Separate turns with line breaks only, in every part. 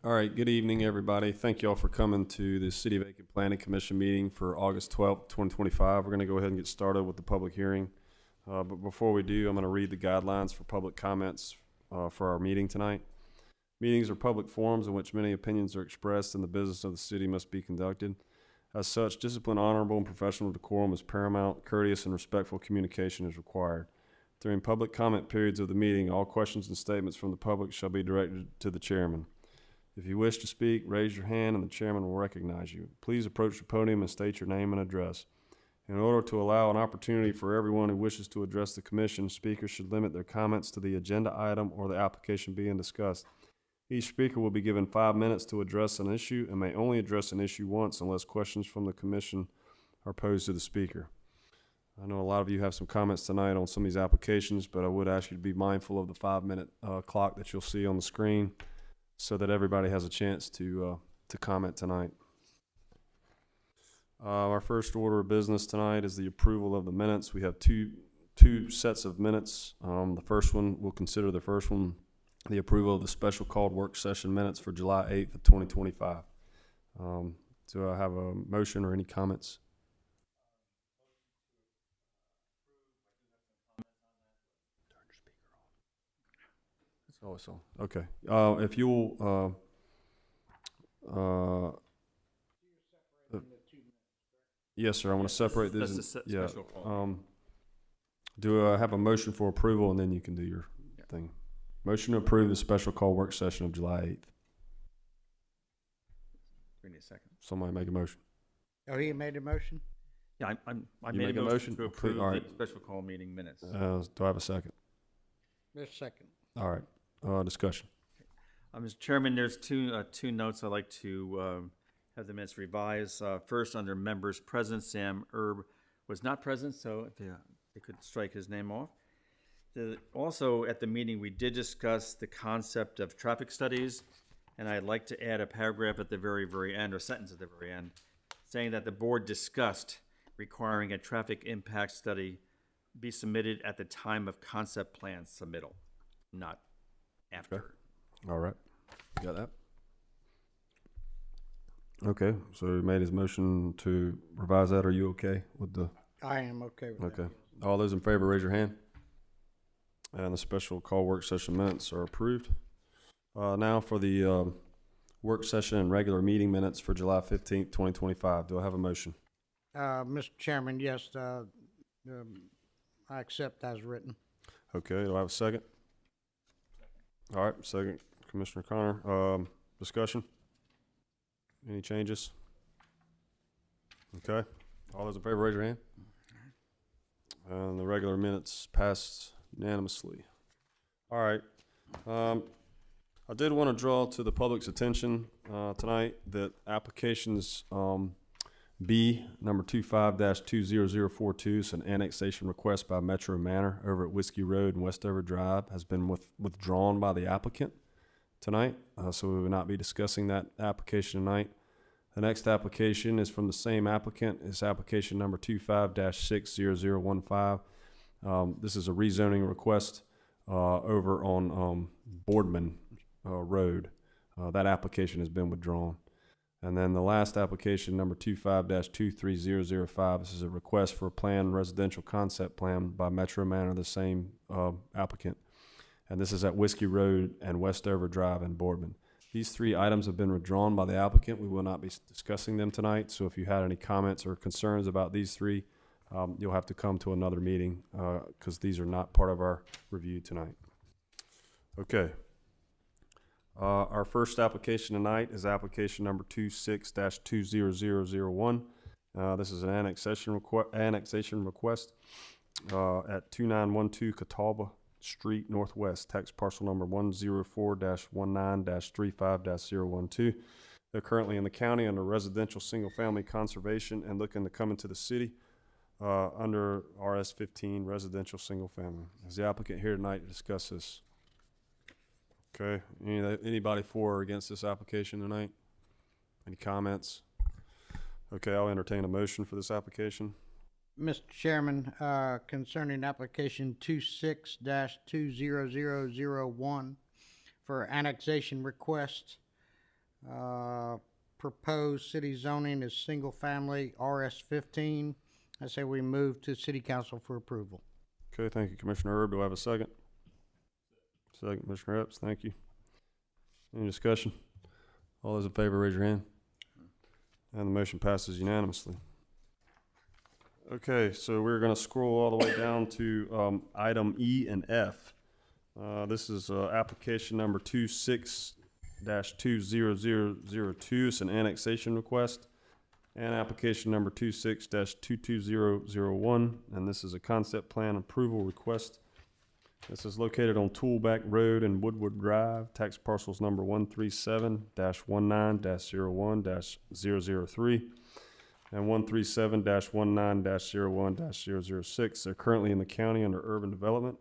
All right, good evening, everybody. Thank you all for coming to the City of Aiken Planning Commission meeting for August 12th, 2025. We're going to go ahead and get started with the public hearing. But before we do, I'm going to read the guidelines for public comments for our meeting tonight. Meetings are public forums in which many opinions are expressed and the business of the city must be conducted. As such, discipline, honorable, and professional decorum is paramount. Courteous and respectful communication is required. During public comment periods of the meeting, all questions and statements from the public shall be directed to the chairman. If you wish to speak, raise your hand and the chairman will recognize you. Please approach the podium and state your name and address. In order to allow an opportunity for everyone who wishes to address the commission, speakers should limit their comments to the agenda item or the application being discussed. Each speaker will be given 5 minutes to address an issue and may only address an issue once unless questions from the commission are posed to the speaker. I know a lot of you have some comments tonight on some of these applications, but I would ask you to be mindful of the 5-minute clock that you'll see on the screen, so that everybody has a chance to comment tonight. Our first order of business tonight is the approval of the minutes. We have two sets of minutes. The first one, we'll consider the first one, the approval of the special called work session minutes for July 8th of 2025. Do I have a motion or any comments? Oh, so okay. If you'll, yes, sir. I want to separate this. Yeah.
Special call.
Do I have a motion for approval, and then you can do your thing. Motion to approve the special call work session of July 8th.
Give me a second.
Somebody make a motion.
Oh, he made a motion?
Yeah, I
You
made
make
a
a
motion
motion?
to
Okay,
approve
all right.
the special call meeting minutes.
Do I have a second?
This second.
All right. Discussion.
Mr. Chairman, there's two notes I'd like to have the minutes revised. First, under members present, Sam Erb was not present, so if they could strike his name off. Also, at the meeting, we did discuss the concept of traffic studies, and I'd like to add a paragraph at the very, very end, or sentence at the very end, saying that the board discussed requiring a traffic impact study be submitted at the time of concept plan submittal, not after.
Okay. All right. You got that? Okay. So he made his motion to revise that. Are you okay with the?
I am okay with that.
Okay. All those in favor, raise your hand. And the special call work session minutes are approved. Now for the work session and regular meeting minutes for July 15th, 2025. Do I have a motion?
Mr. Chairman, yes, I accept as written.
Okay. Do I have a second? All right. Second, Commissioner Connor. Discussion? Any changes? Okay. All those in favor, raise your hand. And the regular minutes passed unanimously. All right. I did want to draw to the public's attention tonight that applications B number 25-20042, it's an annexation request by Metro Manor over at Whiskey Road and Westover Drive, has been withdrawn by the applicant tonight. So we will not be discussing that application tonight. The next application is from the same applicant. It's application number 25-60015. This is a rezoning request over on Boardman Road. That application has been withdrawn. And then the last application, number 25-23005, this is a request for a planned residential concept plan by Metro Manor, the same applicant. And this is at Whiskey Road and Westover Drive in Boardman. These three items have been withdrawn by the applicant. We will not be discussing them tonight. So if you had any comments or concerns about these three, you'll have to come to another meeting because these are not part of our review tonight. Okay. Our first application tonight is application number 26-20001. This is an annexation request at 2912 Catawba Street Northwest, tax parcel number 104-19-35-012. They're currently in the county under residential single-family conservation and looking to come into the city under RS-15 residential single-family. Is the applicant here tonight to discuss this? Okay. Anybody for or against this application tonight? Any comments? Okay, I'll entertain a motion for this application.
Mr. Chairman, concerning application 26-20001 for annexation request, Proposed city zoning is single-family RS-15. I say we move to city council for approval.
Okay, thank you, Commissioner Erb. Do I have a second? Second, Commissioner Epps, thank you. Any discussion? All those in favor, raise your hand. And the motion passes unanimously. Okay, so we're gonna scroll all the way down to, item E and F. This is, application number 26-20002. It's an annexation request. And application number 26-22001, and this is a concept plan approval request. This is located on Toolback Road and Woodward Drive, tax parcels number 137-19-01-003 and 137-19-01-006. They're currently in the county under urban development,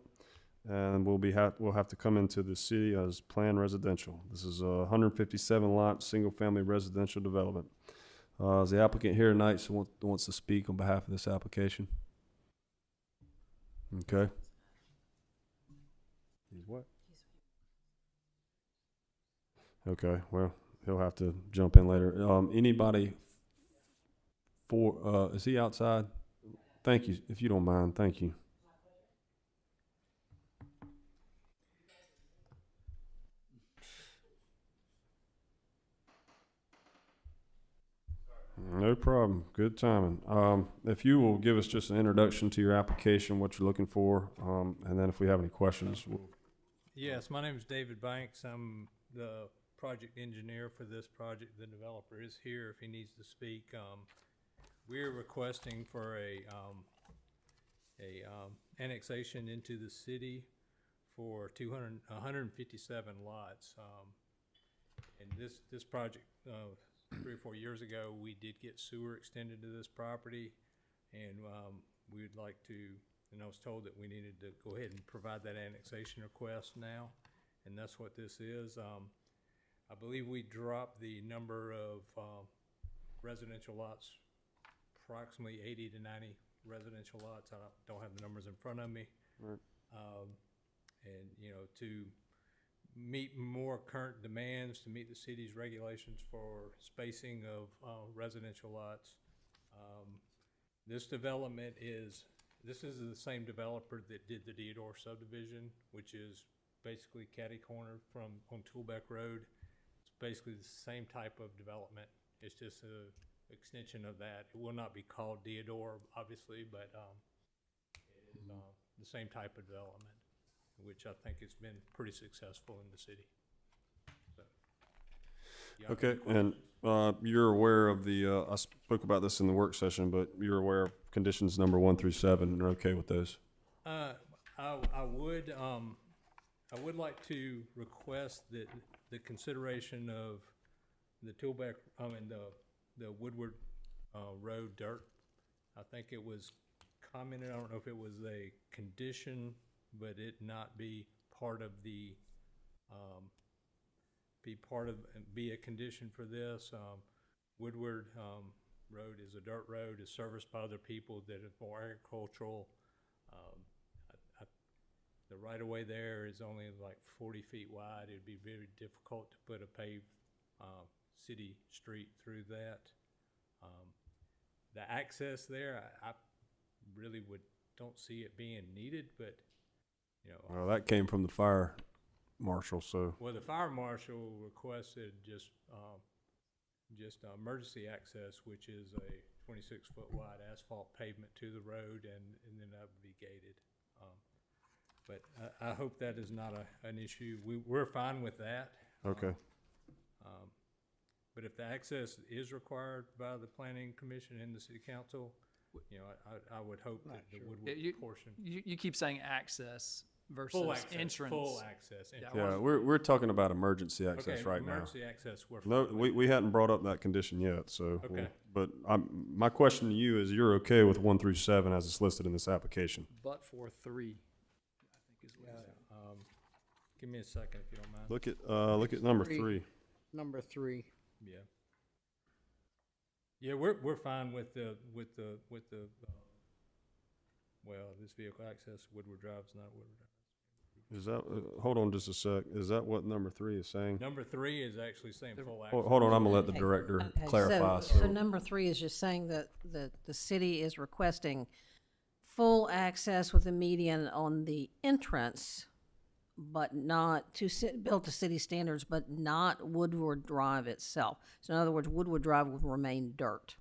and we'll have to come into the city as planned residential. This is a 157 lot, single family residential development. Is the applicant here tonight, so wants to speak on behalf of this application? Okay. He's what? Okay, well, he'll have to jump in later. Anybody for, is he outside? Thank you, if you don't mind, thank you. No problem. Good timing. If you will give us just an introduction to your application, what you're looking for, and then if we have any questions, we'll.
Yes, my name is David Banks. I'm the project engineer for this project. The developer is here if he needs to speak. We're requesting for a annexation into the city for 157 lots. And this project, 3 or 4 years ago, we did get sewer extended to this property, and we would like to, and I was told that we needed to go ahead and provide that annexation request now, and that's what this is. I believe we dropped the number of residential lots, approximately 80 to 90 residential lots. I don't have the numbers in front of me.
Right.
And, you know, to meet more current demands, to meet the city's regulations for spacing of residential lots. This development this is the same developer that did the Deodore subdivision, which is basically catty-cornered on Toolbeck Road. It's basically the same type of development. It's just a extension of that. It will not be called Deodore, obviously, but it is the same type of development, which I think has been pretty successful in the city. So, yeah,
Okay, and you're aware of the, I spoke about this in the work session, but you're aware of conditions number 1 through 7, and are okay with those?
I would like to request that the consideration of the Toolback, the Woodward Road dirt. I think it was commented, I don't know if it was a condition, but it not be part of the, be a condition for this. Woodward Road is a dirt road, is serviced by other people that are more agricultural. The right-of-way there is only like 40 feet wide. It'd be very difficult to put a paved city street through that. The access there, I really don't see it being needed, but, you know.
Well, that came from the fire marshal, so.
Well, the fire marshal requested just emergency access, which is a 26-foot wide asphalt pavement to the road, and then that would be gated. But I hope that is not an issue. We're fine with that.
Okay.
But if the access is required by the planning commission and the city council, you know, I would hope that the Woodward portion.
You keep saying access versus
Full access,
entrance.
full access.
Yeah,
Yeah, we're talking about emergency access
Okay,
right now.
emergency access, we're
No,
fine with.
we hadn't brought up that condition yet, so.
Okay.
But my question to you is, you're okay with 1 through 7 as it's listed in this application?
But for 3, I think is what he said.
Give me a second if you don't mind.
Look at number
3.
3.
Number 3.
Yeah. Yeah, we're fine with the well, this vehicle access, Woodward Drive's not Woodward Drive.
Is that, hold on just a sec, is that what number 3 is saying?
Number 3 is actually saying full access.
Hold on, I'm gonna let the
Okay,
director
okay,
clarify.
So number 3 is just saying that the city is requesting full access with a median on the entrance, but not built to city standards, but not Woodward Drive itself. So in other words, Woodward Drive would remain dirt.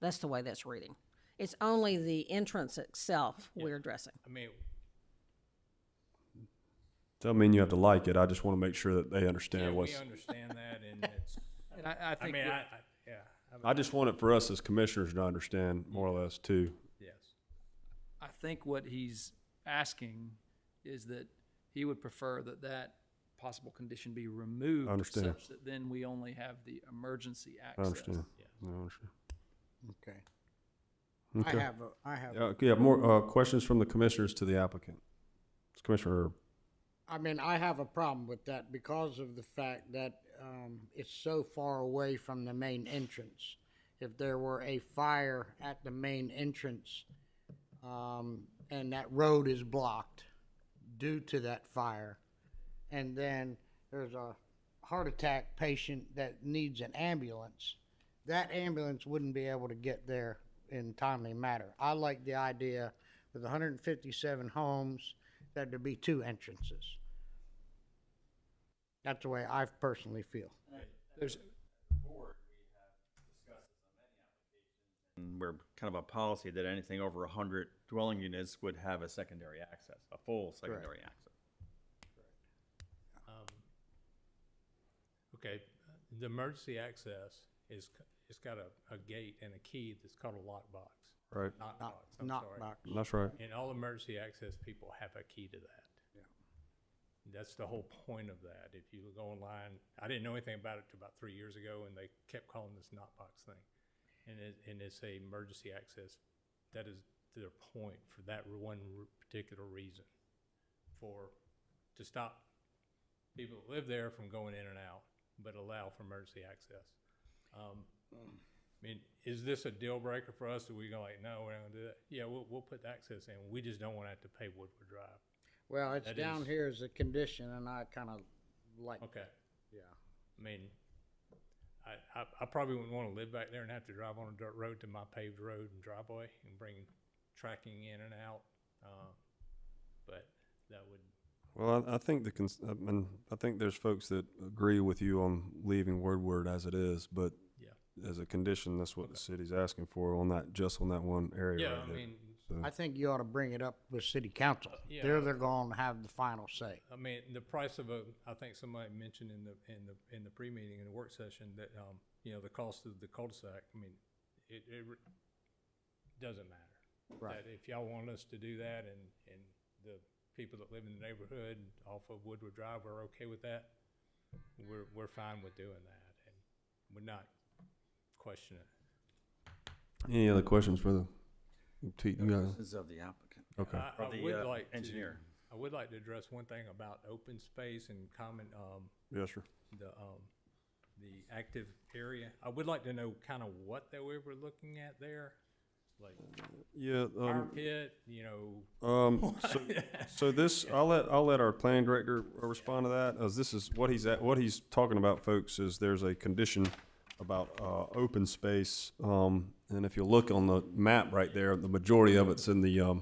That's the way that's reading. It's only the entrance itself we're addressing.
I mean,
Doesn't mean you have to like it, I just wanna make sure that they
yeah,
understand
we
what's,
understand that, and it's,
And I
I
think,
mean,
what-
yeah,
I just want it for us as commissioners to understand more or less too.
yes.
I think what he's asking is that he would prefer that that possible condition be removed.
Understand.
Such that then we only have the emergency
I
access.
understand.
Yes.
I understand.
Okay.
Okay.
I have,
Yeah, more, questions from the commissioners to the applicant? Commissioner Erb.
I mean, I have a problem with that because of the fact that, it's so far away from the main entrance. If there were a fire at the main entrance, and that road is blocked due to that fire, and then there's a heart attack patient that needs an ambulance, that ambulance wouldn't be able to get there in timely manner. I like the idea with 157 homes that there be 2 entrances. That's the way I personally feel.
There's,
And we're kind of a policy that anything over 100 dwelling units would have a secondary access, a full secondary access.
Okay, the emergency access is, it's got a gate and a key that's called a lockbox.
Right,
Knockbox, I'm
Knock
sorry.
box.
that's right.
And all emergency access people have a key to that.
Yeah.
That's the whole point of that. If you go online, I didn't know anything about it till about 3 years ago, and they kept calling this knockbox thing. And it's a emergency access. That is their point for that one particular reason, to stop people that live there from going in and out, but allow for emergency access. I mean, is this a deal breaker for us? Are we going like, no, we're not gonna do that? Yeah, we'll put the access in. We just don't want to have to pay Woodward Drive.
Well, it's
That
down
is-
here as a condition, and I kind of like
Okay.
that. Yeah.
I mean, I probably wouldn't want to live back there and have to drive on a dirt road to my paved road and driveway and bring tracking in and out. But that would,
Well, I think I think there's folks that agree with you on leaving Woodward as it is, but
yeah.
as a condition, that's what the city's asking for on that, just on that one area
Yeah,
right
I
there.
mean,
So,
I think you ought to bring it up with city council.
Yeah.
They're going to have the final say.
the price of I think somebody mentioned in the pre-meeting, in the work session, that, the cost of the cul-de-sac, I mean, it doesn't matter.
Right.
That if y'all want us to do that and the people that live in the neighborhood off of Woodward Drive are okay with that, we're fine with doing that, and we're not questioning it.
any other questions for the, you guys?
This is of the applicant.
Okay.
I
Or the,
would like
engineer.
I would like to address one thing about open space and common,
Yes, sir.
the active area. I would like to know kind of what that we were looking at there, like
Yeah,
fire pit, know.
so this, I'll let our planning director respond to that, as this is what he's talking about, folks, is there's a condition about, open space, and if you look on the map right there, the majority of it's in the,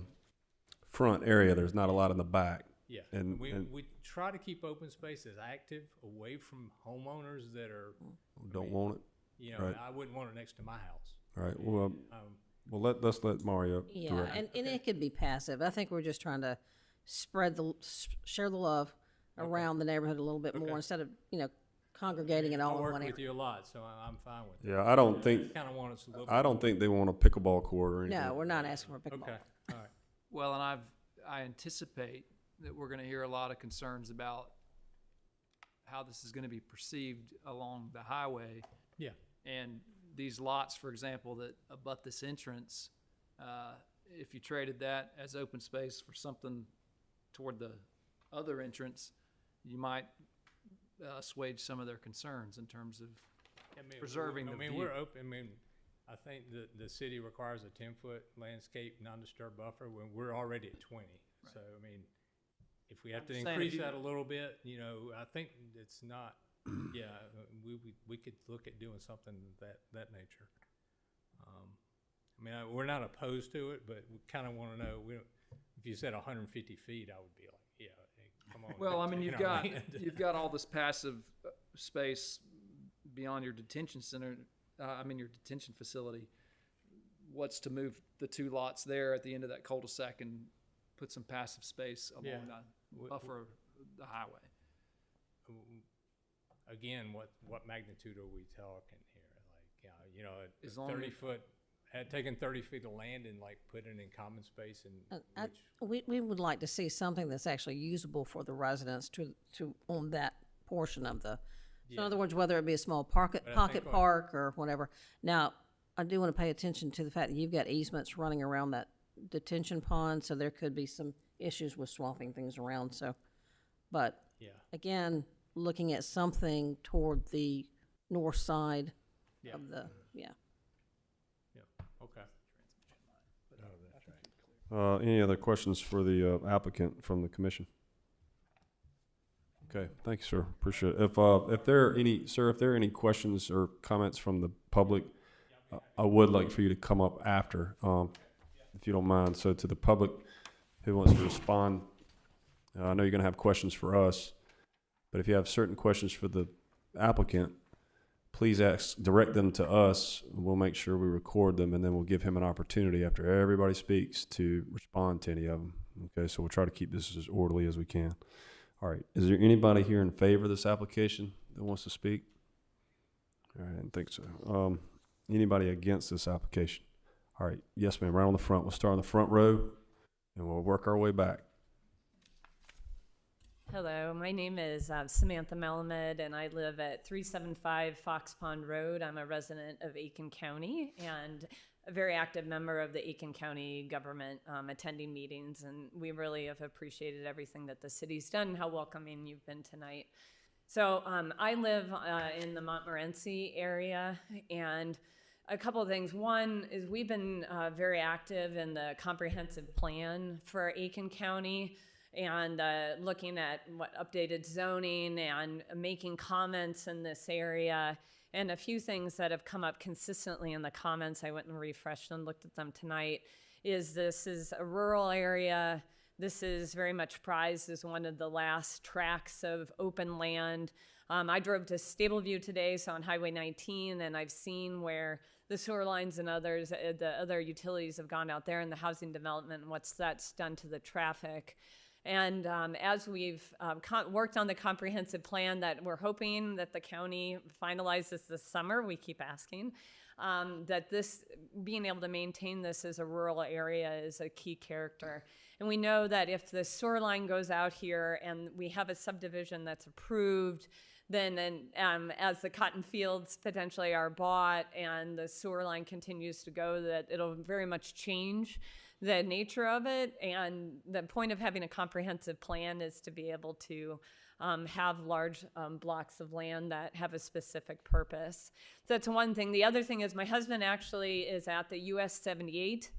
front area, there's not a lot in the back.
Yeah,
And-
we
and-
try to keep open spaces active, away from homeowners that are,
Don't want it, Right.
I wouldn't want it next to my house.
all right, well,
Um,
let's let Mario
Yeah,
direct.
and it could be passive. I think we're just trying to share the love around the neighborhood a little bit more
Okay.
instead of, congregating it
I
all in
work
one
with
area.
you a lot, so I'm fine with it.
Yeah, I don't think,
Kind of want us a little.
I don't think they want a pickleball court or anything.
No, we're not asking for a pickleball.
Okay, all right.
well, and I anticipate that we're gonna hear a lot of concerns about how this is gonna be perceived along the highway.
Yeah.
And these lots, for example, that abut this entrance, if you traded that as open space for something toward the other entrance, you might assuage some of their concerns in terms of
I mean,
preserving the
we're
view.
open, I think the city requires a 10-foot landscape non-disturb buffer when we're already at 20. So, if we have to
just saying, if
increase
you-
that a little bit, I think it's not, yeah, we could look at doing something that nature. We're not opposed to it, but we kind of want to know, if you said 150 feet, I would be like, yeah, hey, come on.
Well, I
we're
mean,
taking
you've
our
got,
land.
you've got all this passive space beyond your detention center, your detention facility. What's to move the 2 lots there at the end of that cul-de-sac and put some passive space
Yeah.
along the buffer of the highway?
Again, what magnitude are we talking here? Like,
As
a
long as-
30-foot, had taken 30 feet of land and like put it in common space and
We would like to see something that's actually usable for the residents to on that portion of the, so in other words, whether it be a small pocket
But I think what-
park or whatever. Now, I do want to pay attention to the fact that you've got easements running around that detention pond, so there could be some issues with swapping things around, so. But
yeah,
again, looking at something toward the north side
yeah,
of the, yeah.
yeah, okay.
Any other questions for the applicant from the commission? Okay, thank you, sir. Appreciate it. If there are any, sir, if there are any questions or comments from the public, I would like for you to come up after, if you don't mind. So to the public who wants to respond, I know you're gonna have questions for us, but if you have certain questions for the applicant, please direct them to us. We'll make sure we record them, and then we'll give him an opportunity after everybody speaks to respond to any of them. Okay, so we'll try to keep this as orderly as we can. All right, is there anybody here in favor of this application that wants to speak? All right, I didn't think so. Anybody against this application? All right, yes, ma'am, right on the front. We'll start on the front row, and we'll work our way back.
Hello, my name is Samantha Melamed, and I live at 375 Fox Pond Road. I'm a resident of Aiken County and a very active member of the Aiken County government, attending meetings, and we really have appreciated everything that the city's done and how welcoming you've been tonight. So I live in the Montmorency area, and a couple of things. One is we've been very active in the comprehensive plan for Aiken County, and looking at what updated zoning and making comments in this area. And a few things that have come up consistently in the comments, I went and refreshed and looked at them tonight, is this is a rural area. This is very much prized as one of the last tracts of open land. I drove to Stableview today, so on Highway 19, and I've seen where the sewer lines and others, the other utilities have gone out there in the housing development and what's that's done to the traffic. And as we've worked on the comprehensive plan that we're hoping that the county finalizes this summer, we keep asking, that this, being able to maintain this as a rural area is a key character. And we know that if the sewer line goes out here and we have a subdivision that's approved, then as the cotton fields potentially are bought and the sewer line continues to go, that it'll very much change the nature of it. And the point of having a comprehensive plan is to be able to have large blocks of land that have a specific purpose. So that's one thing. The other thing is my husband actually is at the US 78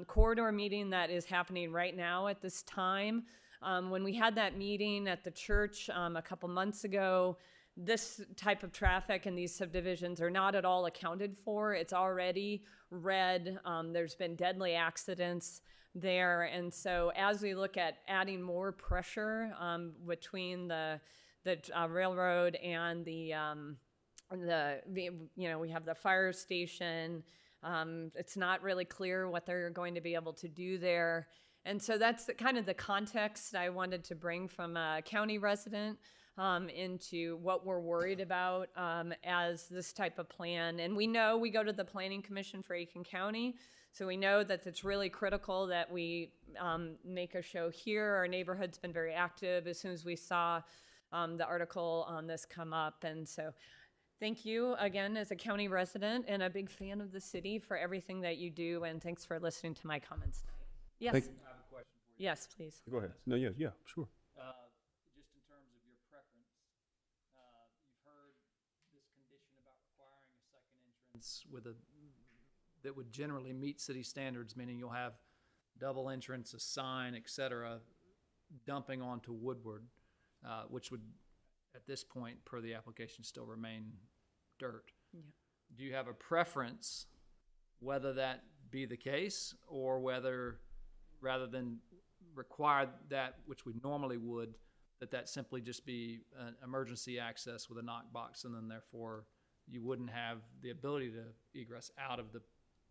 corridor meeting that is happening right now at this time. When we had that meeting at the church a couple months ago, this type of traffic and these subdivisions are not at all accounted for. It's already red. There's been deadly accidents there. And so as we look at adding more pressure between the railroad and we have the fire station, it's not really clear what they're going to be able to do there. And so that's kind of the context I wanted to bring from a county resident into what we're worried about as this type of plan. And we know we go to the Planning Commission for Aiken County, so we know that it's really critical that we make a show here. Our neighborhood's been very active as soon as we saw the article on this come up. And so thank you again as a county resident and a big fan of the city for everything that you do, and thanks for listening to my comments tonight. Yes.
Thank-
Yes, please.
Go ahead. No, yeah, sure.
Just in terms of your preference, you've heard this condition about requiring a second entrance that would generally meet city standards, meaning you'll have double entrance, a sign, et cetera. dumping onto Woodward, which would, at this point, per the application, still remain dirt.
Yeah.
Do you have a preference whether that be the case, or whether, rather than require that, which we normally would, that simply just be an emergency access with a knock box, and then therefore you wouldn't have the ability to egress out of the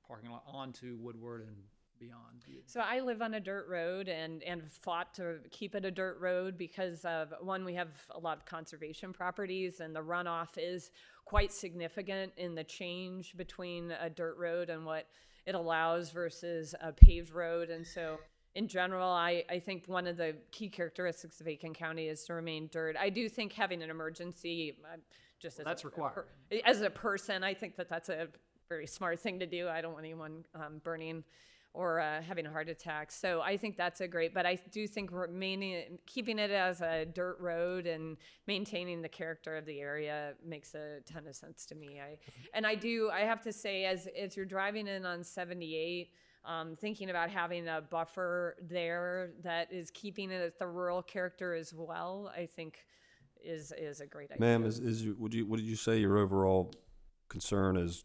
parking lot onto Woodward and beyond?
So I live on a dirt road and fought to keep it a dirt road because of, one, we have a lot of conservation properties and the runoff is quite significant in the change between a dirt road and what it allows versus a paved road. And so in general, I think one of the key characteristics of Aiken County is to remain dirt. I do think having an emergency, just as
That's required.
as a person, I think that's a very smart thing to do. I don't want anyone burning or having a heart attack. So I think that's a great, but I do think keeping it as a dirt road and maintaining the character of the area makes a ton of sense to me. I have to say, as you're driving in on 78, thinking about having a buffer there that is keeping it at the rural character as well, I think is a great idea.
Ma'am, what did you say your overall concern is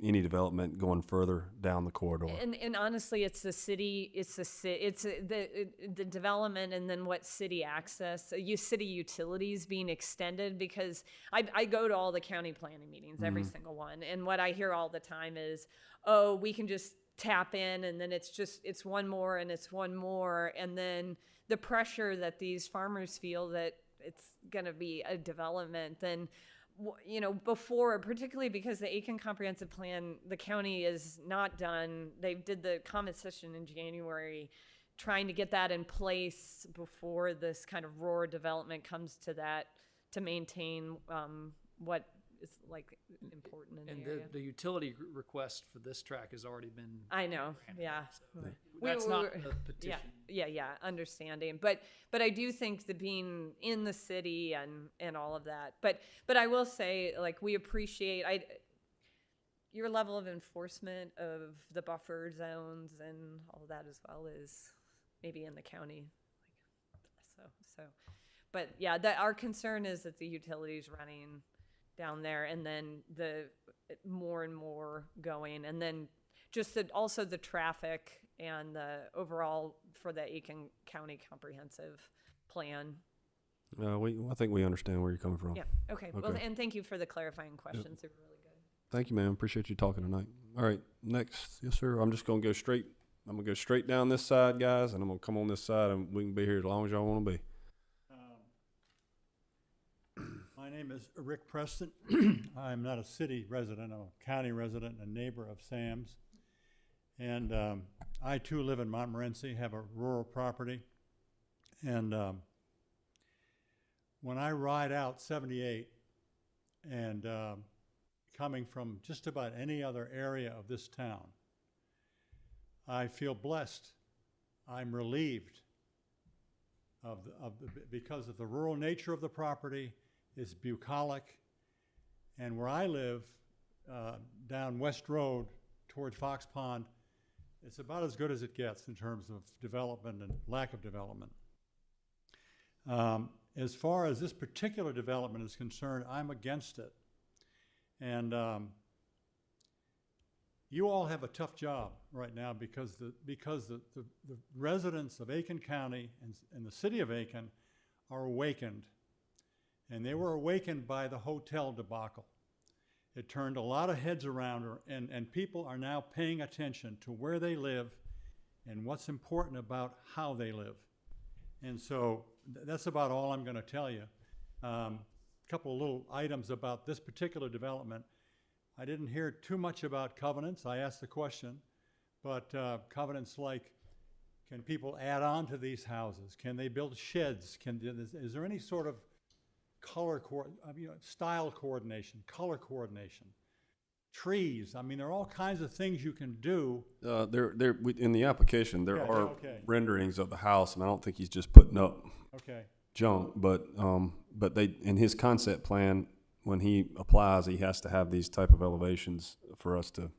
any development going further down the corridor?
And honestly, it's the city, it's the development, and then what city access, city utilities being extended, because I go to all the county planning meetings, every single one, and what I hear all the time is, oh, we can just tap in, and then it's one more, and it's one more, and then the pressure that these farmers feel that it's gonna be a development, then before, particularly because the Aiken Comprehensive Plan, the county is not done. They did the comment session in January, trying to get that in place before this kind of rural development comes to that, to maintain what is like important in
And
the area.
the utility request for this track has already been.
I know, yeah.
That's not the petition.
Yeah, understanding. But I do think that being in the city and all of that. But I will say, like, we appreciate your level of enforcement of the buffer zones and all of that as well is maybe in the county. So but yeah, our concern is that the utilities running down there, and then the more and more going, and then just also the traffic and the overall for the Aiken County Comprehensive Plan.
I think we understand where you're coming from.
Yeah. Okay. Well,
Okay.
and thank you for the clarifying questions. They were really good.
Thank you, ma'am. Appreciate you talking tonight. All right, next. Yes, sir. I'm going to go straight down this side, guys, and I'm going to come on this side, and we can be here as long as y'all want to be.
My name is Rick Preston. I'm not a city resident, I'm a county resident and a neighbor of Sam's. And I too live in Montmorency, have a rural property. And when I ride out 78 and coming from just about any other area of this town, I feel blessed. I'm relieved because of the rural nature of the property. Is bucolic, and where I live, down West Road toward Fox Pond, it's about as good as it gets in terms of development and lack of development. As far as this particular development is concerned, I'm against it. And you all have a tough job right now because the residents of Aiken County and the city of Aiken are awakened. And they were awakened by the hotel debacle. It turned a lot of heads around, and people are now paying attention to where they live and what's important about how they live. And so that's about all I'm going to tell you. A couple of little items about this particular development. I didn't hear too much about covenants. I asked the question, but covenants like, can people add on to these houses? Can they build sheds? Is there any sort of style coordination, color coordination, trees? I mean, there are all kinds of things you can do.
In the application, there
Yeah,
are
okay.
renderings of the house, and I don't think he's just putting up
Okay.
junk, but they, in his concept plan, when he applies, he has to have these type of elevations for us to,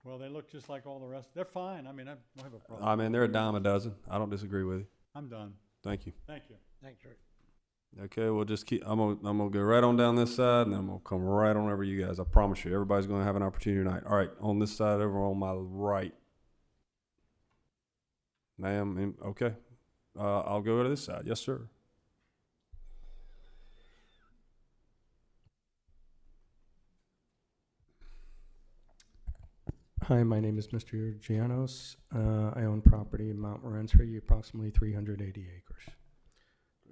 Well, they look just like all the rest. They're fine. I mean, I don't have a problem.
I mean, they're a dime a dozen. I don't disagree with you.
I'm done.
Thank you.
Thank you.
Thanks, Rick.
Okay, we'll just keep, I'm gonna go right on down this side, and then I'm gonna come right on over you guys. I promise you, everybody's gonna have an opportunity tonight. All right, on this side over on my right. Ma'am, okay. I'll go to this side. Yes, sir.
Hi, my name is Mr. Gianos. I own property in Mount Morency, approximately 380 acres.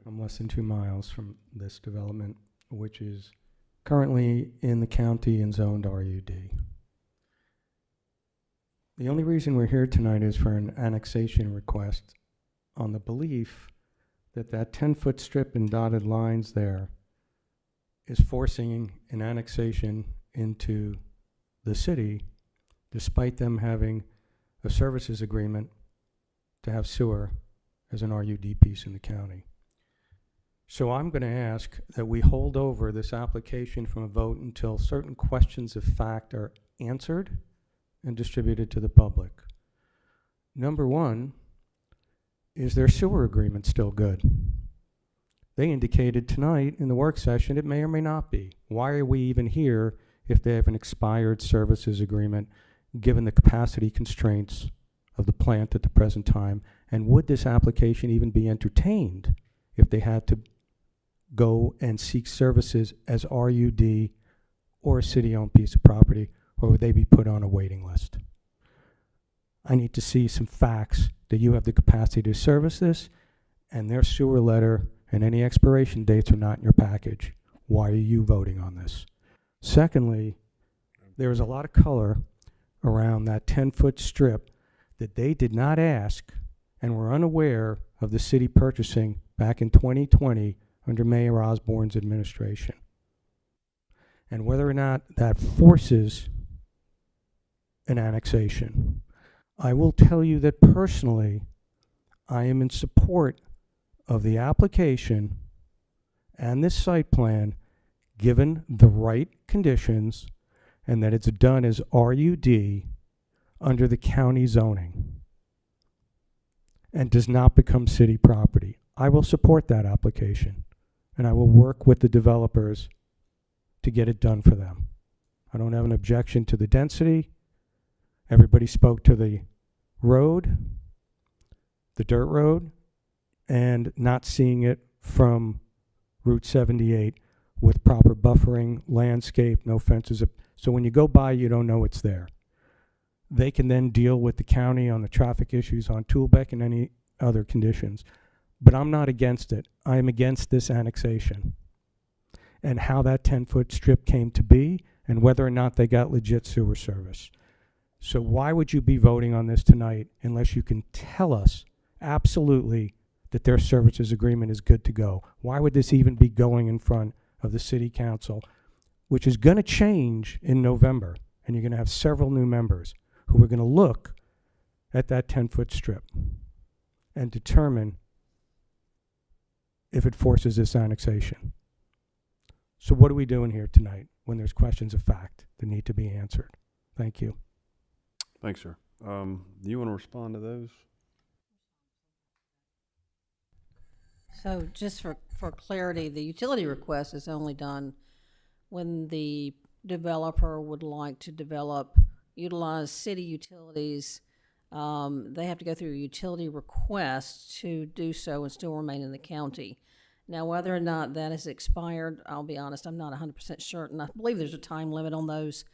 I'm less than 2 miles from this development, which is currently in the county and zoned RUD. The only reason we're here tonight is for an annexation request on the belief that that 10-foot strip and dotted lines there is forcing an annexation into the city, despite them having a services agreement to have sewer as an RUD piece in the county. So I'm going to ask that we hold over this application from a vote until certain questions of fact are answered and distributed to the public. Number one, is their sewer agreement still good? They indicated tonight in the work session it may or may not be. Why are we even here if they have an expired services agreement given the capacity constraints of the plant at the present time? And would this application even be entertained if they had to go and seek services as RUD or a city-owned piece of property, or would they be put on a waiting list? I need to see some facts that you have the capacity to service this, and their sewer letter and any expiration dates are not in your package. Why are you voting on this? Secondly, there is a lot of color around that 10-foot strip that they did not ask and were unaware of the city purchasing back in 2020 under Mayor Osborne's administration. And whether or not that forces an annexation, I will tell you that personally, I am in support of the application and this site plan given the right conditions and that it's done as RUD under the county zoning and does not become city property. I will support that application, and I will work with the developers to get it done for them. I don't have an objection to the density. Everybody spoke to the road, the dirt road, and not seeing it from Route 78 with proper buffering, landscape, no fences. So when you go by, you don't know it's there. They can then deal with the county on the traffic issues on Toolbeck and any other conditions. But I'm not against it. I am against this annexation and how that 10-foot strip came to be and whether or not they got legit sewer service. So why would you be voting on this tonight unless you can tell us absolutely that their services agreement is good to go? Why would this even be going in front of the city council, which is going to change in November, and you're going to have several new members who are going to look at that 10-foot strip and determine if it forces this annexation? So what are we doing here tonight when there's questions of fact that need to be answered? Thank you.
Thanks, sir. Do you want to respond to those?
So just for clarity, the utility request is only done when the developer would like to utilize city utilities. They have to go through a utility request to do so and still remain in the county. Now, whether or not that is expired, I'll be honest, I'm not 100% certain. I believe there's a time limit on those.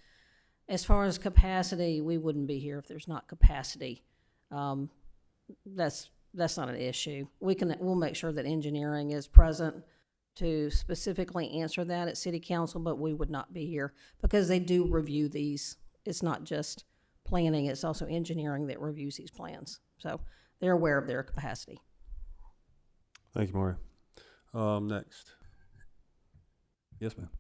As far as capacity, we wouldn't be here if there's not capacity. That's not an issue. We'll make sure that engineering is present to specifically answer that at city council, but we would not be here because they do review these. It's not just planning, it's also engineering that reviews these plans. So they're aware of their capacity.
Thank you, Maria. Next. Yes, ma'am.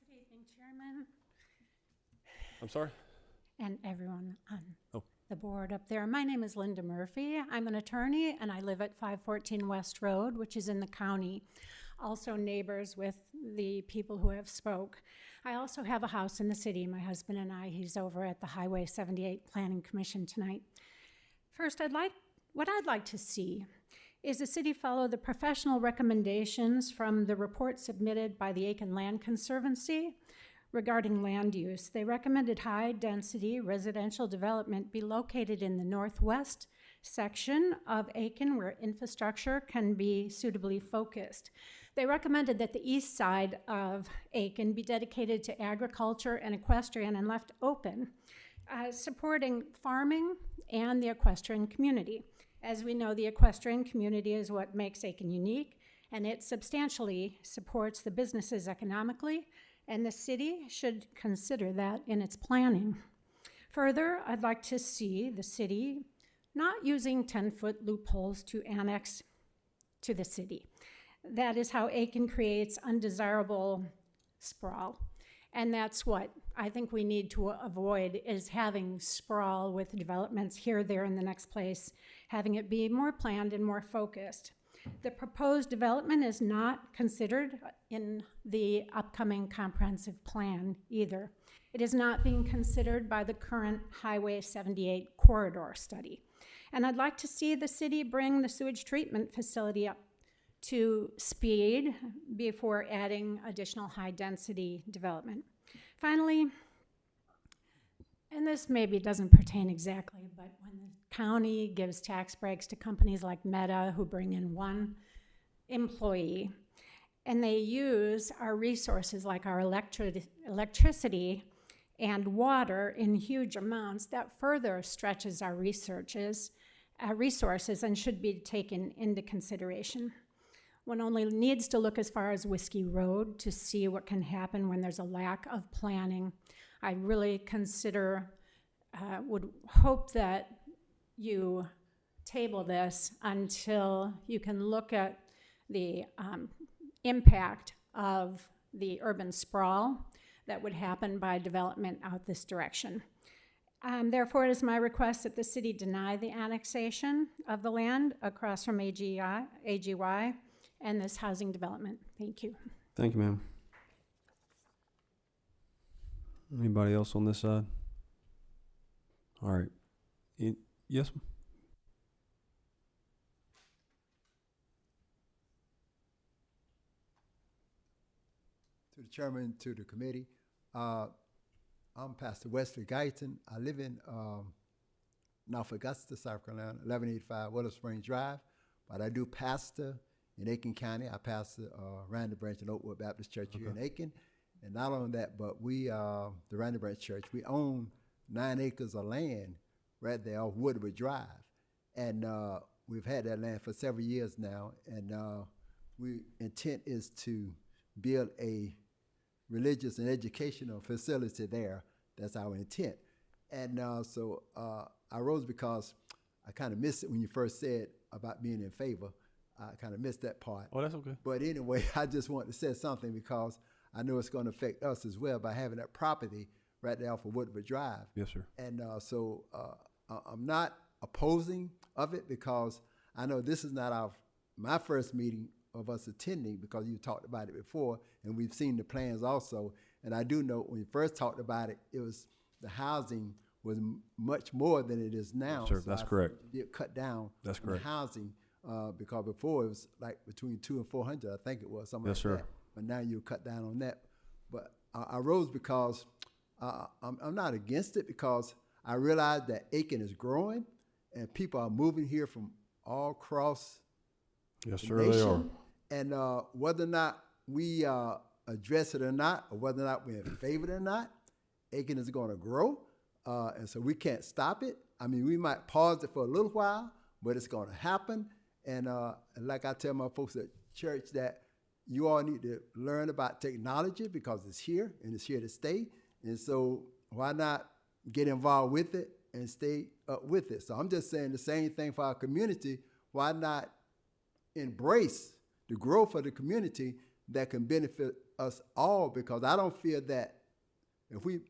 Good evening, Chairman,
I'm sorry?
and everyone on
Oh.
the board up there. My name is Linda Murphy. I'm an attorney, and I live at 514 West Road, which is in the county. also neighbors with the people who have spoke. I also have a house in the city, my husband and I. He's over at the Highway 78 Planning Commission tonight. First, what I'd like to see is the city follow the professional recommendations from the report submitted by the Aiken Land Conservancy regarding land use. They recommended high-density residential development be located in the northwest section of Aiken where infrastructure can be suitably focused. They recommended that the east side of Aiken be dedicated to agriculture and equestrian and left open, supporting farming and the equestrian community. As we know, the equestrian community is what makes Aiken unique, and it substantially supports the businesses economically, and the city should consider that in its planning. Further, I'd like to see the city not using 10-foot loopholes to annex to the city. That is how Aiken creates undesirable sprawl. And that's what I think we need to avoid, is having sprawl with developments here, there, and the next place, having it be more planned and more focused. The proposed development is not considered in the upcoming comprehensive plan either. It is not being considered by the current Highway 78 corridor study. And I'd like to see the city bring the sewage treatment facility up to speed before adding additional high-density development. Finally, and this maybe doesn't pertain exactly, but when the county gives tax breaks to companies like Meta who bring in one employee, and they use our resources like our electricity and water in huge amounts, that further stretches our resources and should be taken into consideration. One only needs to look as far as Whiskey Road to see what can happen when there's a lack of planning. I really would hope that you table this until you can look at the impact of the urban sprawl that would happen by development out this direction. Therefore, it is my request that the city deny the annexation of the land across from AGY and this housing development. Thank you.
Thank you, ma'am. Anybody else on this side? All right. Yes, ma'am?
To the chairman, to the committee, I'm Pastor Wesley Guyton. I live in North Augusta, South Carolina, 1185 Willow Springs Drive, but I do pastor in Aiken County. I pastor Randall Branch and Oakwood Baptist Church here in Aiken. And not only that, but we, the Randall Branch Church, we own 9 acres of land right there off Woodward Drive. And we've had that land for several years now. And intent is to build a religious and educational facility there. That's our intent. And so I rose because I kind of missed it when you first said about being in favor. I kind of missed that part.
Oh, that's okay.
But anyway, I just wanted to say something because I know it's going to affect us as well by having that property right there off of Woodward Drive.
Yes, sir.
And so I'm not opposing of it because I know this is not my first meeting of us attending because you talked about it before and we've seen the plans also. And I do know when you first talked about it, it was the housing was much more than it is now.
Yes, sir.
So
That's
I
correct.
did cut down
That's
on
correct.
the housing because before it was like between 200 and 400, I think it was something
Yes,
like
sir.
that. But now you cut down on that. But I rose because I'm not against it because I realize that Aiken is growing and people are moving here from all across
Yes,
the
sir, they are.
nation. And whether or not we address it or not, or whether or not we're in favor or not, Aiken is going to grow. And so we can't stop it. I mean, we might pause it for a little while, but it's going to happen. And like I tell my folks at church that you all need to learn about technology because it's here and it's here to stay. And so why not get involved with it and stay up with it? So I'm just saying the same thing for our community. Why not embrace the growth of the community that can benefit us all? Because I don't feel that if we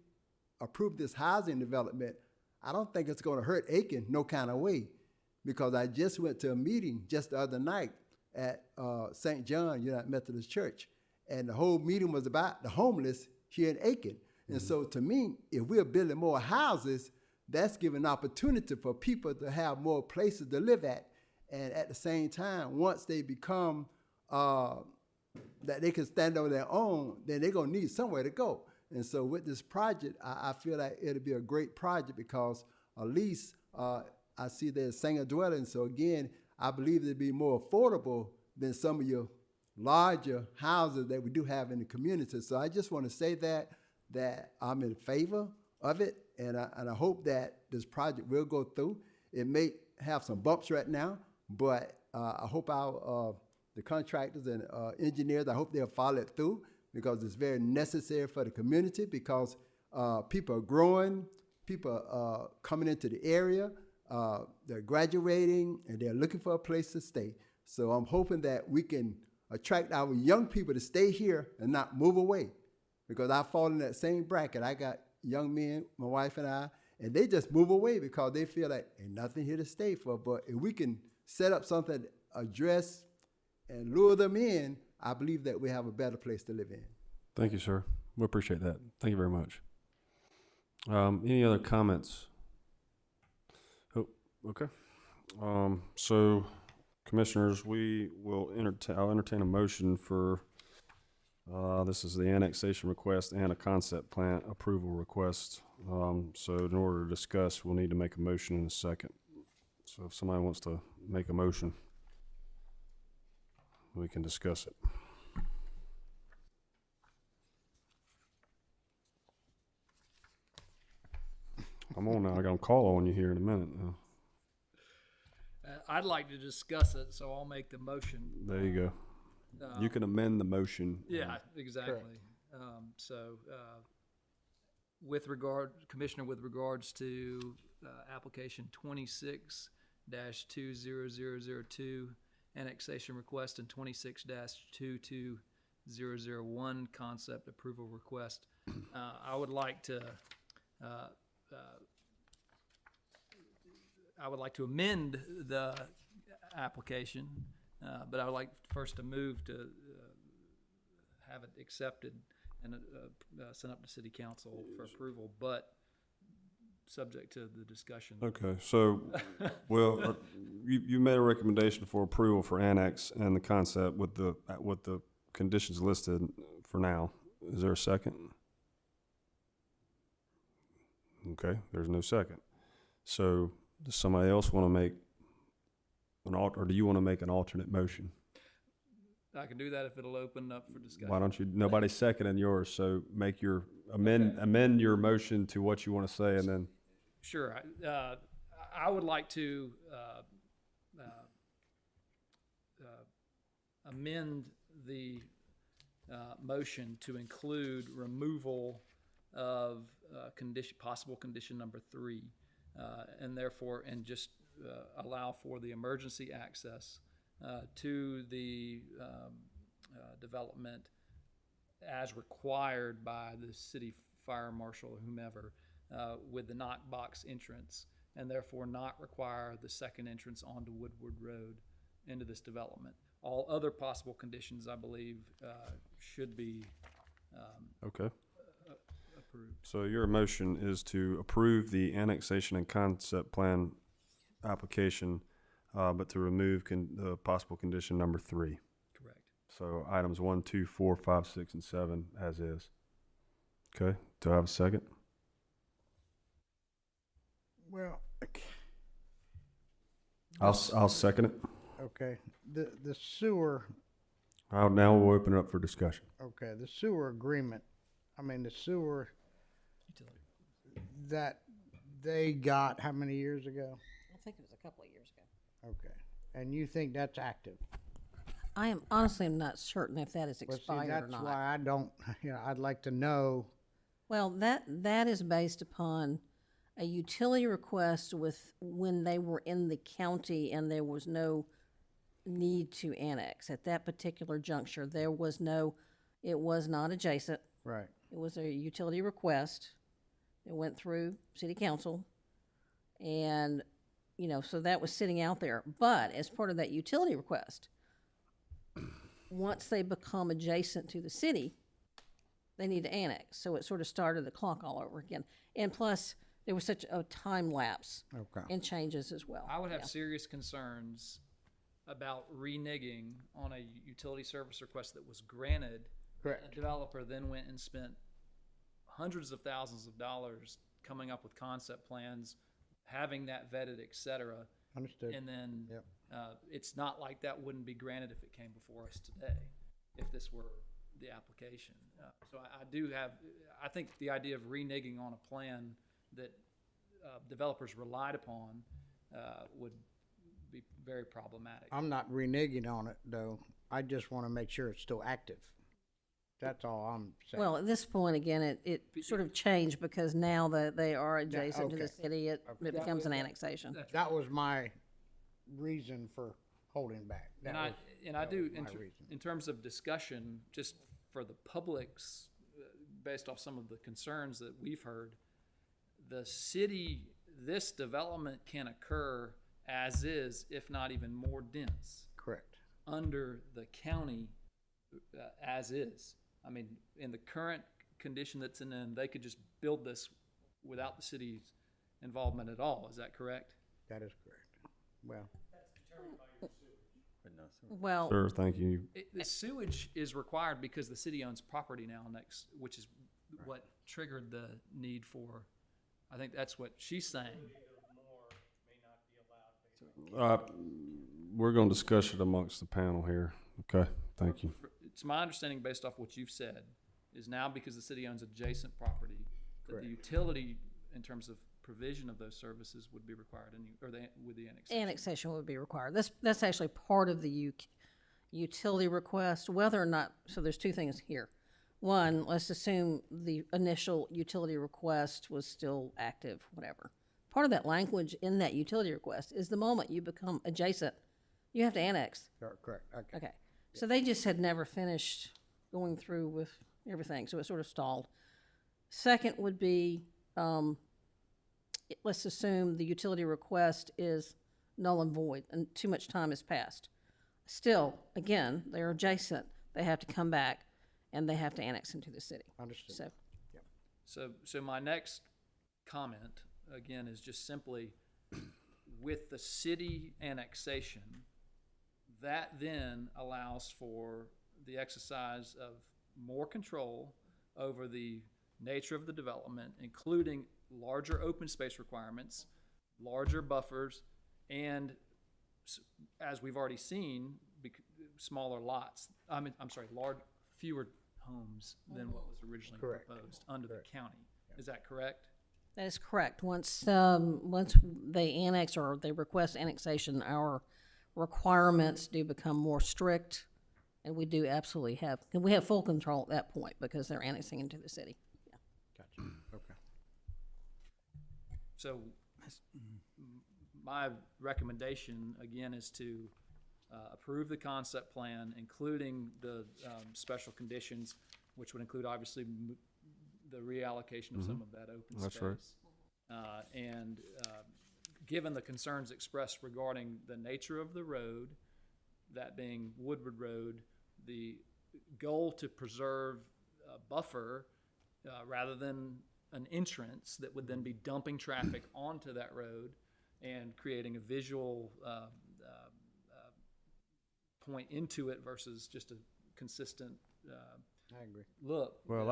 approve this housing development, I don't think it's going to hurt Aiken no kind of way. Because I just went to a meeting just the other night, at St. John United Methodist Church, and the whole meeting was about the homeless here in Aiken. And so to me, if we're building more houses, that's giving opportunity for people to have more places to live at. And at the same time, once they become that they can stand on their own, then they're gonna need somewhere to go. And so with this project, I feel like it'll be a great project because at least I see there's single dwelling. So again, I believe it'll be more affordable than some of your larger houses that we do have in the community. So I just want to say that I'm in favor of it, and I hope that this project will go through. It may have some bumps right now, but I hope the contractors and engineers, I hope they'll follow it through because it's very necessary for the community because people are growing, people are coming into the area, they're graduating, and they're looking for a place to stay. So I'm hoping that we can attract our young people to stay here and not move away because I fall in that same bracket. I got young men, my wife and I, and they just move away because they feel like ain't nothing here to stay for. But if we can set up something to address and lure them in, I believe that we have a better place to live in.
Thank you, sir. We appreciate that. Thank you very much. Any other comments? Oh, okay. So, commissioners, I'll entertain a motion for, this is the annexation request and a concept plan approval request. So in order to discuss, we'll need to make a motion in a second. So if somebody wants to make a motion, we can discuss it. Come on now, I got to call on you here in a minute.
I'd like to discuss it, so I'll make the motion.
There you go. You can amend the motion.
Yeah, exactly. With regards to application 26-20002, annexation request, and 26-22001, concept approval request, I would like to amend the application, but I would like first to move to have it accepted and sent up to City Council for approval, but subject to the discussion.
Okay, so, well, you made a recommendation for approval for annex and the concept with the conditions listed for now. Is there a second? Okay, there's no second. So, does somebody else want to make or do you want to make an alternate motion?
I can do that if it'll open up for discussion.
Why don't you, nobody's seconding yours, so make your, amend your motion to what you want to say and then.
Sure. I would like to amend the motion to include removal of possible condition number 3, and therefore, just allow for the emergency access to the development as required by the city fire marshal or whomever, with the knockbox entrance, and therefore not require the second entrance onto Woodward Road into this development. All other possible conditions, I believe, should be
Okay.
approved.
So your motion is to approve the annexation and concept plan application, but to remove the possible condition number 3.
Correct.
So items 1, 2, 4, 5, 6, and 7 as is. Okay, do I have a second?
Well,
I'll second it.
okay, the sewer,
Now we'll open it up for discussion.
okay, the sewer agreement, I mean, the sewer that they got how many years ago?
I think it was a couple of years ago.
Okay, and you think that's active?
I am honestly not certain if that is
Well, see,
expired or
that's
not.
why I don't, I'd like to know.
Well, that is based upon a utility request when they were in the county and there was no need to annex. At that particular juncture, it was not adjacent.
Right.
It was a utility request. It went through city council. And, so that was sitting out there. But as part of that utility request, once they become adjacent to the city, they need to annex. So it sort of started the clock all over again. And plus, there was such a time lapse
Okay.
in changes as well.
I would have
Yeah.
serious concerns about reneging on a utility service request that was granted.
Correct.
A developer then went and spent hundreds of thousands of dollars coming up with concept plans, having that vetted, et cetera.
Understood.
And then,
Yep.
it's not like that wouldn't be granted if it came before us today, if this were the application. So I do have, I think the idea of reneging on a plan that developers relied upon would be very problematic.
I'm not reneging on it, though. I just want to make sure it's still active. That's all I'm saying.
Well, at this point, again, it sort of changed because now that they are adjacent to the
okay.
city, it becomes an annexation.
That was my reason for holding back.
And
That
I
was
do,
my reason.
in terms of discussion, just for the public's, based off some of the concerns that we've heard, the city, this development can occur as is, if not even more dense,
Correct.
under the county as is. I mean, in the current condition that's in them, they could just build this without the city's involvement at all. Is that correct?
That is correct. Well,
Well,
Sure, thank you.
The sewage is required because the city owns property now next, which is what triggered the need for, I think that's what she's saying.
We're gonna discuss it amongst the panel here. Okay, thank you.
It's my understanding, based off what you've said, is now because the city owns adjacent property, that
Correct.
the utility, in terms of provision of those services, would be required with the annexation.
annexation would be required. That's actually part of the utility request, whether or not, so there's two things here. One, let's assume the initial utility request was still active, whatever. Part of that language in that utility request is the moment you become adjacent, you have to annex.
correct. Okay.
Okay, so they just had never finished going through with everything, so it sort of stalled. Second would be, let's assume the utility request is null and void, and too much time has passed. Still, again, they're adjacent, they have to come back, and they have to annex into the city.
Understood.
So,
So my next comment, again, is just simply, with the city annexation, that then allows for the exercise of more control over the nature of the development, including larger open space requirements, larger buffers, and as we've already seen, smaller lots. I'm sorry, fewer homes than what was originally
Correct.
proposed under the county. Is that correct?
that is correct. Once they annex or they request annexation, our requirements do become more strict, and we do absolutely we have full control at that point because they're annexing into the city. Yeah.
Gotcha. Okay.
So my recommendation, again, is to approve the concept plan, including the special conditions, which would include obviously the reallocation of some of that open
That's
space.
right.
And given the concerns expressed regarding the nature of the road, that being Woodward Road, the goal to preserve a buffer rather than an entrance that would then be dumping traffic onto that road and creating a visual point into it versus just a consistent
I agree.
look.
Well,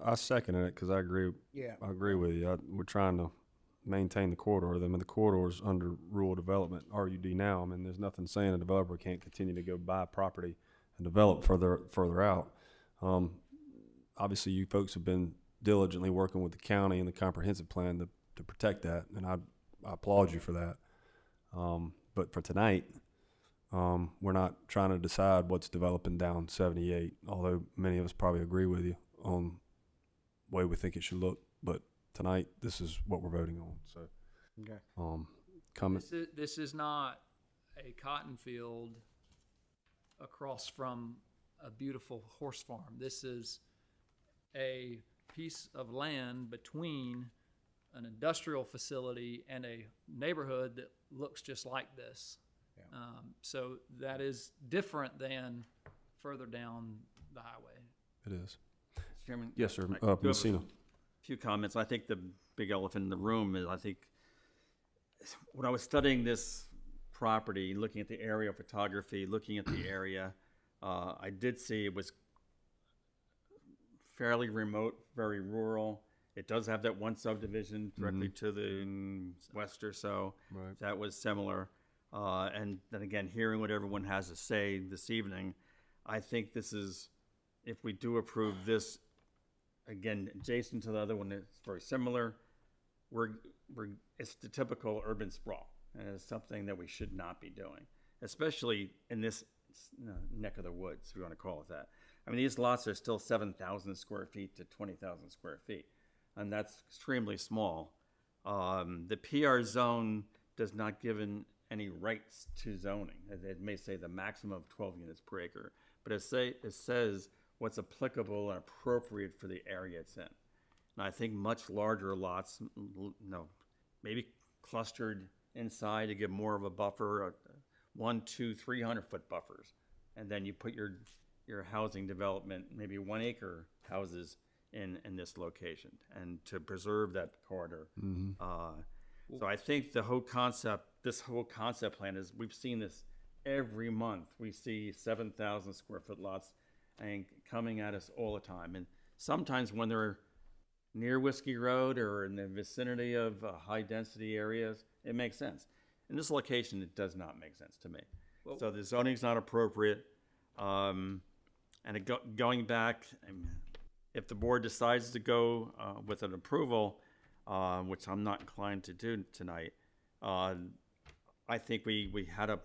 I second it because I agree.
Yeah.
I agree with you. We're trying to maintain the corridor. I mean, the corridor's under rural development, RUD now. I mean, there's nothing saying a developer can't continue to go buy property and develop further out. Obviously, you folks have been diligently working with the county and the comprehensive plan to protect that, and I applaud you for that. But for tonight, we're not trying to decide what's developing down 78, although many of us probably agree with you on the way we think it should look. But tonight, this is what we're voting on. So,
Okay.
comment.
This is not a cotton field across from a beautiful horse farm. This is a piece of land between an industrial facility and a neighborhood that looks just like this. So that is different than, further down the highway.
It is.
Chairman?
Yes, sir.
I do have a
Messina.
Few comments. I think the big elephant in the room is, I think, when I was studying this property, looking at the aerial photography, looking at the area, I did see it was fairly remote, very rural. It does have that one subdivision directly to the west or so.
Right.
That was similar. And then again, hearing what everyone has to say this evening, I think this is, if we do approve this, again, adjacent to the other one, it's very similar. It's the typical urban sprawl, and it's something that we should not be doing, especially in this neck of the woods, if you want to call it that. I mean, these lots are still 7,000 square feet to 20,000 square feet, and that's extremely small. The PR zone does not give any rights to zoning. It may say the maximum of 12 units per acre, but it says what's applicable and appropriate for the area it's in. And I think much larger lots, maybe clustered inside to give more of a buffer, 1, 2, 300-foot buffers. And then you put your housing development, maybe 1 acre houses in this location, and to preserve that corridor. So I think this whole concept plan is, we've seen this every month. We see 7,000 square foot lots and coming at us all the time. And sometimes when they're near Whiskey Road or in the vicinity of high density areas, it makes sense. In this location, it does not make sense to me. So the zoning's not appropriate. And going back, if the board decides to go with an approval, which I'm not inclined to do tonight, I think we had a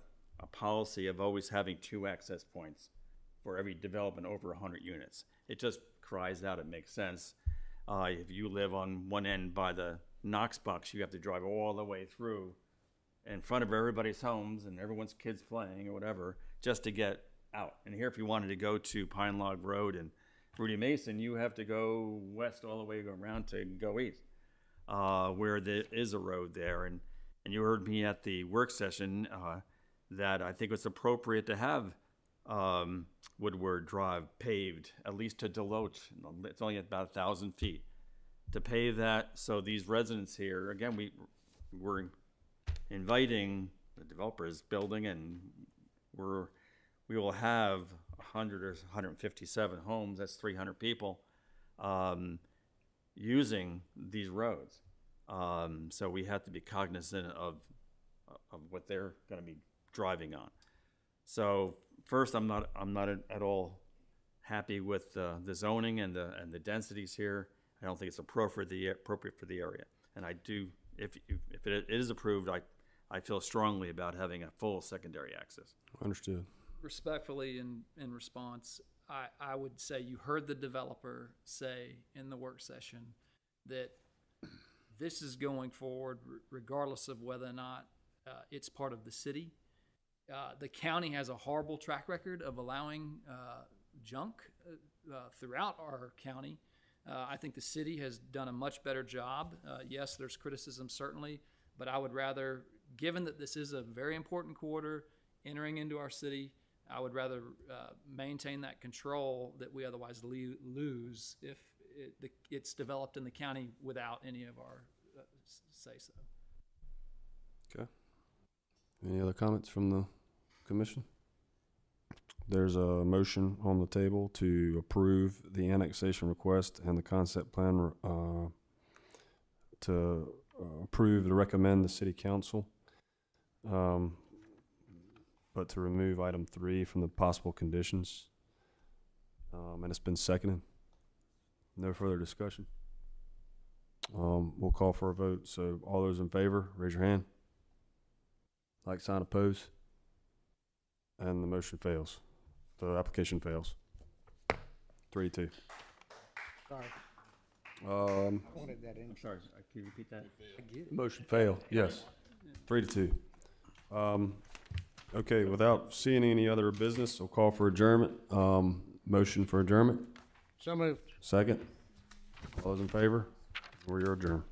policy of always having 2 access points for every development over 100 units. It just cries out, it makes sense. If you live on one end by the Knox box, you have to drive all the way through in front of everybody's homes and everyone's kids playing or whatever, just to get out. And here, if you wanted to go to Pine Log Road and Rudy Mason, you have to go west all the way around to go east, where there is a road there. And you heard me at the work session that I think it's appropriate to have Woodward Drive paved, at least to Deloach. It's only about 1,000 feet. To pave that, so these residents here, again, we're inviting the developers building, and we will have 100 or 157 homes, that's 300 people, using these roads. So we have to be cognizant of what they're going to be driving on. So first, I'm not at all happy with the zoning and the densities here. I don't think it's appropriate for the area. And I do, if it is approved, I feel strongly about having a full secondary access.
Understood.
Respectfully, in response, I would say you heard the developer say in the work session that this is going forward regardless of whether or not it's part of the city. The county has a horrible track record of allowing junk throughout our county. I think the city has done a much better job. Yes, there's criticism certainly, but I would rather, given that this is a very important corridor entering into our city, I would rather maintain that control that we otherwise lose if it's developed in the county without any of our say-so.
Okay. Any other comments from the commission? There's a motion on the table to approve the annexation request and the concept plan to approve to recommend the city council, but to remove item 3 from the possible conditions. And it's been seconded. No further discussion. We'll call for a vote. So all those in favor, raise your hand. Like sign opposed. And the motion fails. The application fails. 3-2.
Sorry,
Um,
I wanted that in.
I'm sorry, can you repeat that?
motion failed, yes. 3-2. Okay, without seeing any other business, I'll call for adjournment. Motion for adjournment.
So moved.
Second. All those in favor? We're adjourned.